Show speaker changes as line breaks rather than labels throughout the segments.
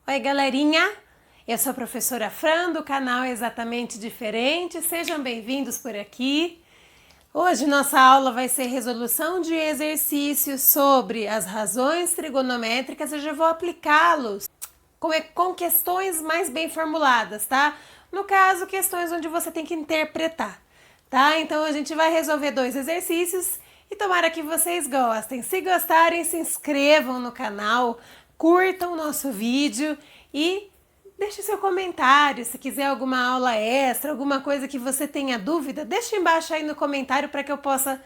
Oi, galerinha! Eu sou a professora Fran, do canal Exatamente Diferente. Sejam bem-vindos por aqui. Hoje nossa aula vai ser resolução de exercícios sobre as razões trigonométricas. Eu já vou aplicá-los com questões mais bem formuladas, tá? No caso, questões onde você tem que interpretar, tá? Então a gente vai resolver 2 exercícios e tomara que vocês gostem. Se gostarem, se inscrevam no canal, curtam o nosso vídeo e deixe seu comentário. Se quiser alguma aula extra, alguma coisa que você tenha dúvida, deixa embaixo aí no comentário para que eu possa,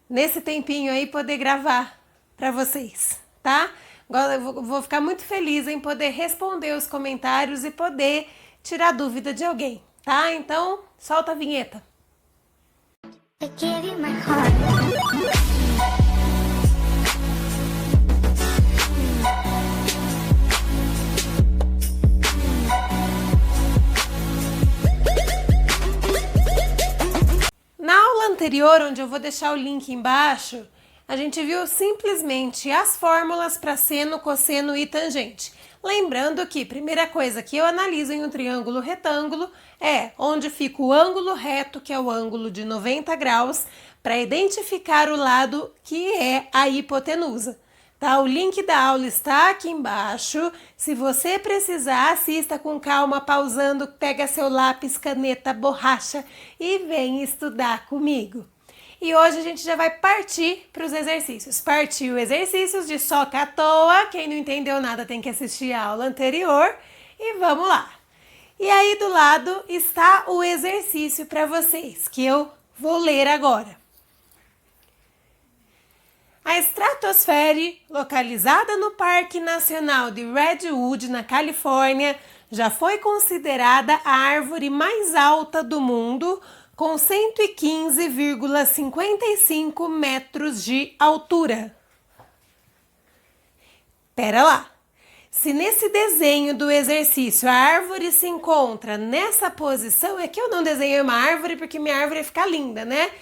nesse tempinho aí, poder gravar para vocês, tá? Eu vou ficar muito feliz em poder responder os comentários e poder tirar dúvida de alguém, tá? Então, solta a vinheta.
I gave you my heart.
Na aula anterior, onde eu vou deixar o link embaixo, a gente viu simplesmente as fórmulas para seno, cosseno e tangente. Lembrando que, primeira coisa que eu analiso em um triângulo retângulo é onde fica o ângulo reto, que é o ângulo de 90 graus, para identificar o lado que é a hipotenusa. Tá? O link da aula está aqui embaixo. Se você precisar, assista com calma, pausando, pega seu lápis, caneta, borracha e vem estudar comigo. E hoje a gente já vai partir para os exercícios. Partiu exercícios de soca à toa. Quem não entendeu nada tem que assistir a aula anterior. E vamos lá. E aí do lado está o exercício para vocês, que eu vou ler agora. A estratosfera, localizada no Parque Nacional de Redwood, na Califórnia, já foi considerada a árvore mais alta do mundo, com 115,55 metros de altura. Pera lá. Se nesse desenho do exercício a árvore se encontra nessa posição, é que eu não desenhei uma árvore porque minha árvore ia ficar linda, né?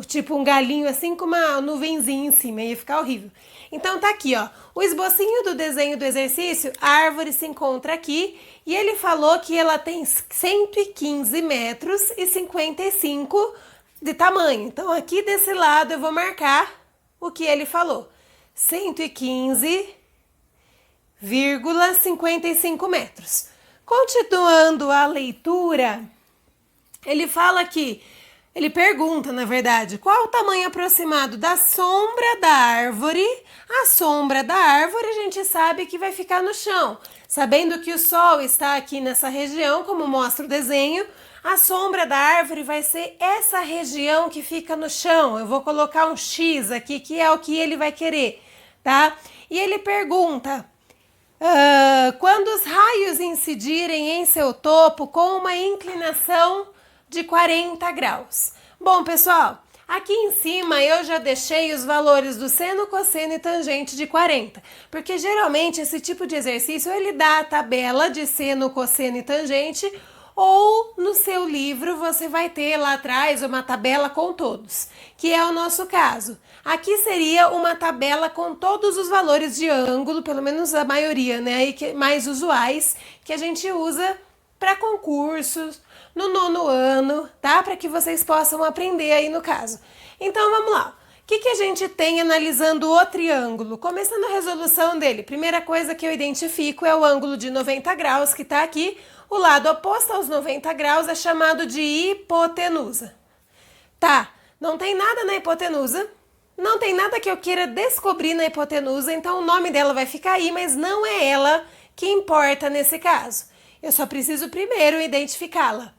Tipo um galinho assim com uma nuvenzinha em cima, ia ficar horrível. Então tá aqui, ó, o esbocinho do desenho do exercício, a árvore se encontra aqui e ele falou que ela tem 115 metros e 55 de tamanho. Então aqui desse lado eu vou marcar o que ele falou, 115,55 metros. Continuando a leitura, ele fala que ele pergunta, na verdade, qual o tamanho aproximado da sombra da árvore? A sombra da árvore a gente sabe que vai ficar no chão. Sabendo que o sol está aqui nessa região, como mostra o desenho, a sombra da árvore vai ser essa região que fica no chão. Eu vou colocar um X aqui, que é o que ele vai querer, tá? E ele pergunta, quando os raios incidirem em seu topo com uma inclinação de 40 graus. Bom, pessoal, aqui em cima eu já deixei os valores do seno, cosseno e tangente de 40, porque geralmente esse tipo de exercício ele dá a tabela de seno, cosseno e tangente, ou no seu livro você vai ter lá atrás uma tabela com todos, que é o nosso caso. Aqui seria uma tabela com todos os valores de ângulo, pelo menos a maioria, né, e mais usuais, que a gente usa para concursos, no 9º ano, tá? Para que vocês possam aprender aí no caso. Então, vamos lá. O que a gente tem analisando o triângulo? Começando a resolução dele, primeira coisa que eu identifico é o ângulo de 90 graus que está aqui. O lado oposto aos 90 graus é chamado de hipotenusa. Tá, não tem nada na hipotenusa, não tem nada que eu queira descobrir na hipotenusa, então o nome dela vai ficar aí, mas não é ela que importa nesse caso. Eu só preciso primeiro identificá-la.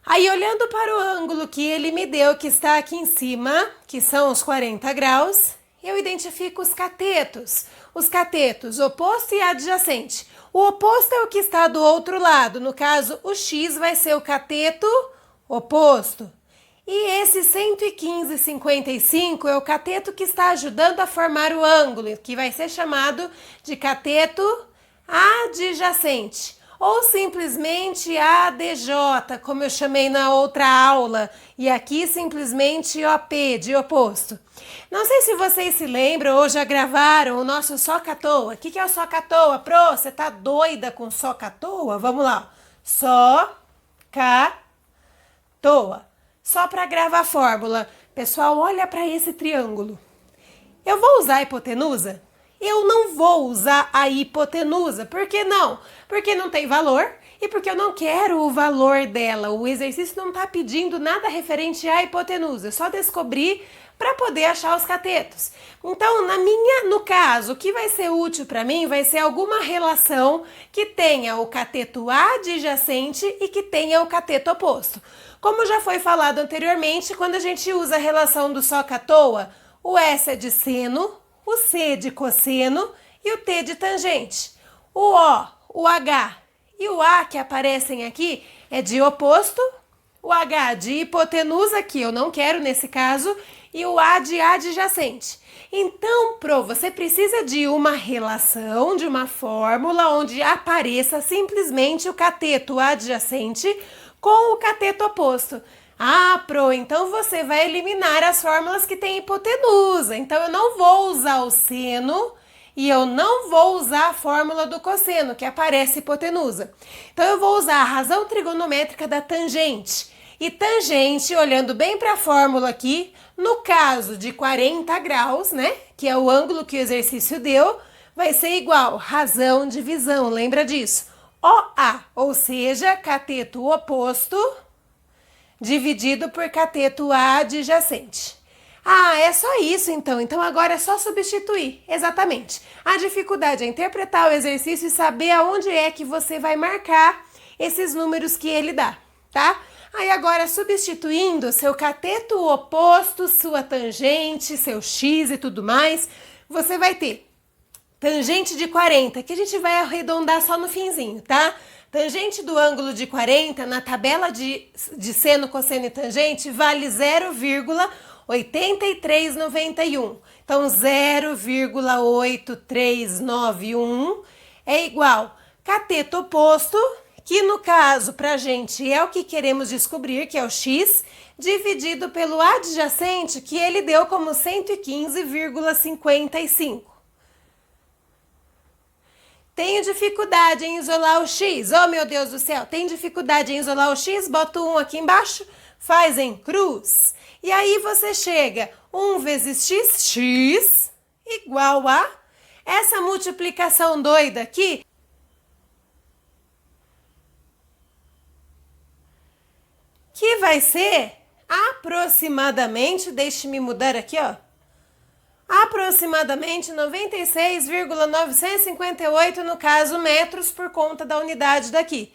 Aí, olhando para o ângulo que ele me deu, que está aqui em cima, que são os 40 graus, eu identifico os catetos. Os catetos oposto e adjacente. O oposto é o que está do outro lado. No caso, o X vai ser o cateto oposto. E esse 115,55 é o cateto que está ajudando a formar o ângulo, que vai ser chamado de cateto adjacente. ou simplesmente ADJ, como eu chamei na outra aula, e aqui simplesmente OP, de oposto. Não sei se vocês se lembram ou já gravaram o nosso soca à toa. O que é o soca à toa? Pro, você tá doida com soca à toa? Vamos lá. Soca toa. Só para gravar a fórmula. Pessoal, olha para esse triângulo. Eu vou usar a hipotenusa? Eu não vou usar a hipotenusa. Por que não? Porque não tem valor e porque eu não quero o valor dela. O exercício não está pedindo nada referente à hipotenusa. Eu só descobri para poder achar os catetos. Então, no caso, o que vai ser útil para mim vai ser alguma relação que tenha o cateto adjacente e que tenha o cateto oposto. Como já foi falado anteriormente, quando a gente usa a relação do soca à toa, o S é de seno, o C de cosseno e o T de tangente. O O, o H e o A que aparecem aqui é de oposto, o H de hipotenusa, que eu não quero nesse caso, e o A de adjacente. Então, você precisa de uma relação, de uma fórmula onde apareça simplesmente o cateto adjacente com o cateto oposto. Ah, então você vai eliminar as fórmulas que têm hipotenusa. Então, eu não vou usar o seno e eu não vou usar a fórmula do cosseno, que aparece hipotenusa. Então, eu vou usar a razão trigonométrica da tangente. E tangente, olhando bem para a fórmula aqui, no caso de 40 graus, né, que é o ângulo que o exercício deu, vai ser igual razão divisão, lembra disso? OA, ou seja, cateto oposto dividido por cateto adjacente. Ah, é só isso então. Então agora é só substituir. Exatamente. A dificuldade é interpretar o exercício e saber aonde é que você vai marcar esses números que ele dá, tá? Aí agora substituindo seu cateto oposto, sua tangente, seu x e tudo mais, você vai ter tangente de 40, que a gente vai arredondar só no finzinho, tá? Tangente do ângulo de 40, na tabela de seno, cosseno e tangente, vale 0,8391. Então, 0,8391 é igual cateto oposto, que no caso, pra gente, é o que queremos descobrir, que é o x, dividido pelo adjacente, que ele deu como 115,55. Tenho dificuldade em isolar o x. Oh, meu Deus do céu. Tem dificuldade em isolar o x? Bota o 1 aqui embaixo, faz em cruz. E aí você chega 1 vezes x, x, igual a essa multiplicação doida aqui, que vai ser aproximadamente, deixe-me mudar aqui, ó, aproximadamente 96,958, no caso, metros por conta da unidade daqui.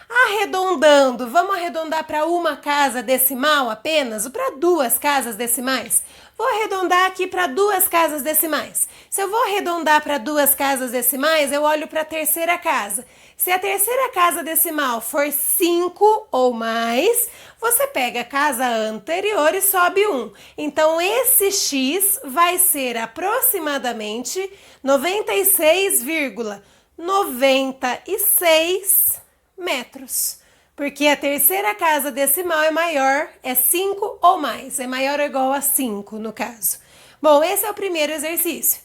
Arredondando, vamos arredondar para uma casa decimal apenas ou para duas casas decimais? Vou arredondar aqui para duas casas decimais. Se eu vou arredondar para duas casas decimais, eu olho para a terceira casa. Se a terceira casa decimal for 5 ou mais, você pega a casa anterior e sobe 1. Então, esse x vai ser aproximadamente 96,96 metros. Porque a terceira casa decimal é maior, é 5 ou mais. É maior ou igual a 5, no caso. Bom, esse é o primeiro exercício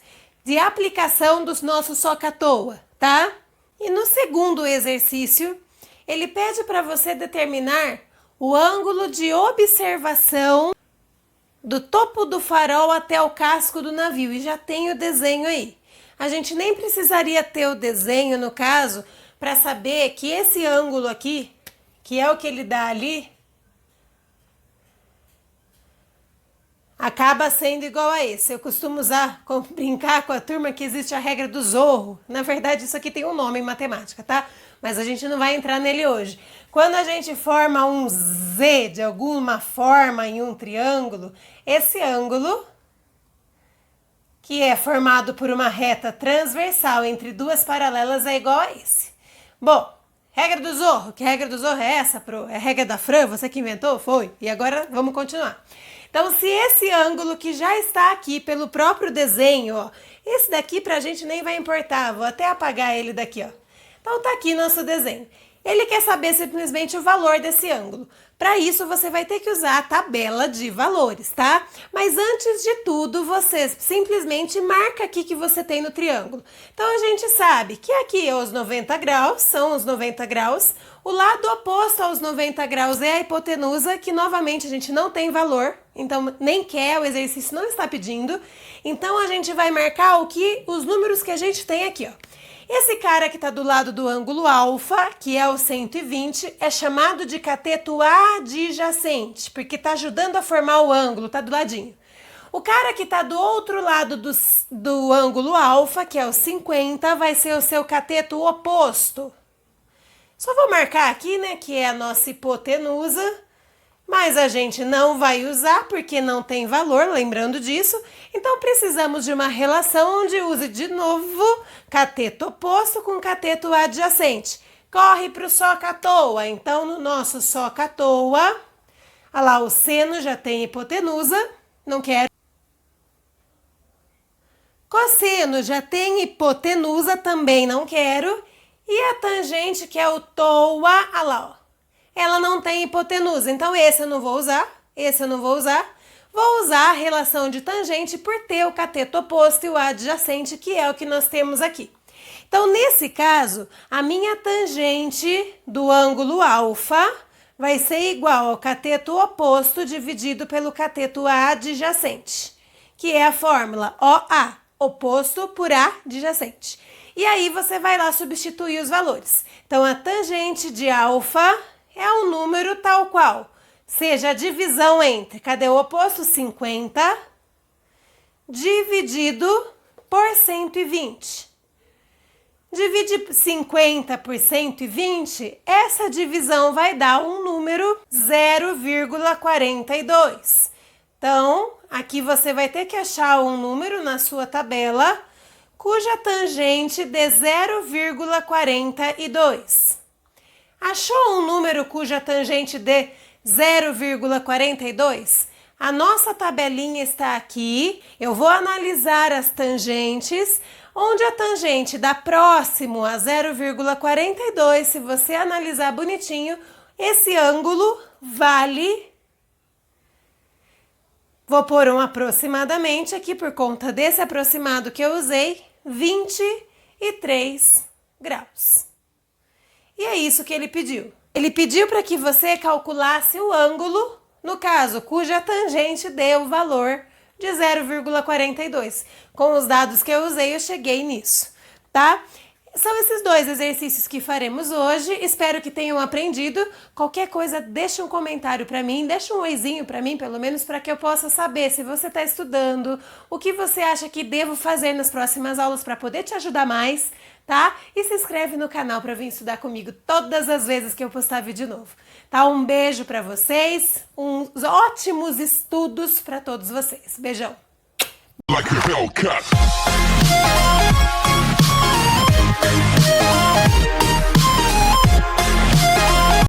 de aplicação dos nossos soca à toa, tá? E no segundo exercício, ele pede para você determinar o ângulo de observação do topo do farol até o casco do navio. E já tem o desenho aí. A gente nem precisaria ter o desenho, no caso, para saber que esse ângulo aqui, que é o que ele dá ali, acaba sendo igual a esse. Eu costumo brincar com a turma que existe a regra do Zorro. Na verdade, isso aqui tem um nome em matemática, tá? Mas a gente não vai entrar nele hoje. Quando a gente forma um Z de alguma forma em um triângulo, esse ângulo, que é formado por uma reta transversal entre duas paralelas, é igual a esse. Bom, regra do Zorro. Que regra do Zorro é essa, Pro? É a regra da Fran? Você que inventou? Foi. E agora vamos continuar. Então, se esse ângulo que já está aqui pelo próprio desenho, ó, esse daqui pra gente nem vai importar, vou até apagar ele daqui, ó. Então tá aqui nosso desenho. Ele quer saber simplesmente o valor desse ângulo. Para isso, você vai ter que usar a tabela de valores, tá? Mas antes de tudo, você simplesmente marca aqui que você tem no triângulo. Então, a gente sabe que aqui é os 90 graus, são os 90 graus. O lado oposto aos 90 graus é a hipotenusa, que novamente a gente não tem valor. Então, nem quer, o exercício não está pedindo. Então, a gente vai marcar os números que a gente tem aqui, ó. Esse cara que está do lado do ângulo alfa, que é o 120, é chamado de cateto adjacente, porque está ajudando a formar o ângulo, está do ladinho. O cara que está do outro lado do ângulo alfa, que é o 50, vai ser o seu cateto oposto. Só vou marcar aqui, né, que é a nossa hipotenusa, mas a gente não vai usar porque não tem valor, lembrando disso. Então, precisamos de uma relação onde use de novo cateto oposto com cateto adjacente. Corre para o soca à toa. Então, no nosso soca à toa, olha lá, o seno já tem hipotenusa, não quero. Cosseno já tem hipotenusa, também não quero. E a tangente, que é o toa, olha lá, ó. Ela não tem hipotenusa, então esse eu não vou usar, esse eu não vou usar. Vou usar a relação de tangente por ter o cateto oposto e o adjacente, que é o que nós temos aqui. Então, nesse caso, a minha tangente do ângulo alfa vai ser igual ao cateto oposto dividido pelo cateto adjacente, que é a fórmula OA, oposto por adjacente. E aí, você vai lá substituir os valores. Então, a tangente de alfa é um número tal qual, seja a divisão entre, cadê o oposto? 50, dividido por 120. Divide 50 por 120, essa divisão vai dar um número 0,42. Então, aqui você vai ter que achar um número na sua tabela cuja tangente dê 0,42. Achou um número cuja tangente dê 0,42? A nossa tabelinha está aqui. Eu vou analisar as tangentes, onde a tangente dá próximo a 0,42. Se você analisar bonitinho, esse ângulo vale... Vou pôr um aproximadamente aqui por conta desse aproximado que eu usei, 23 graus. E é isso que ele pediu. Ele pediu para que você calculasse o ângulo, no caso, cuja tangente dê o valor de 0,42. Com os dados que eu usei, eu cheguei nisso, tá? São esses dois exercícios que faremos hoje. Espero que tenham aprendido. Qualquer coisa, deixa um comentário para mim, deixa um oizinho para mim, pelo menos, para que eu possa saber se você está estudando, o que você acha que devo fazer nas próximas aulas para poder te ajudar mais, tá? E se inscreve no canal para vir estudar comigo todas as vezes que eu postar vídeo novo, tá? Um beijo para vocês, uns ótimos estudos para todos vocês. Beijão! Like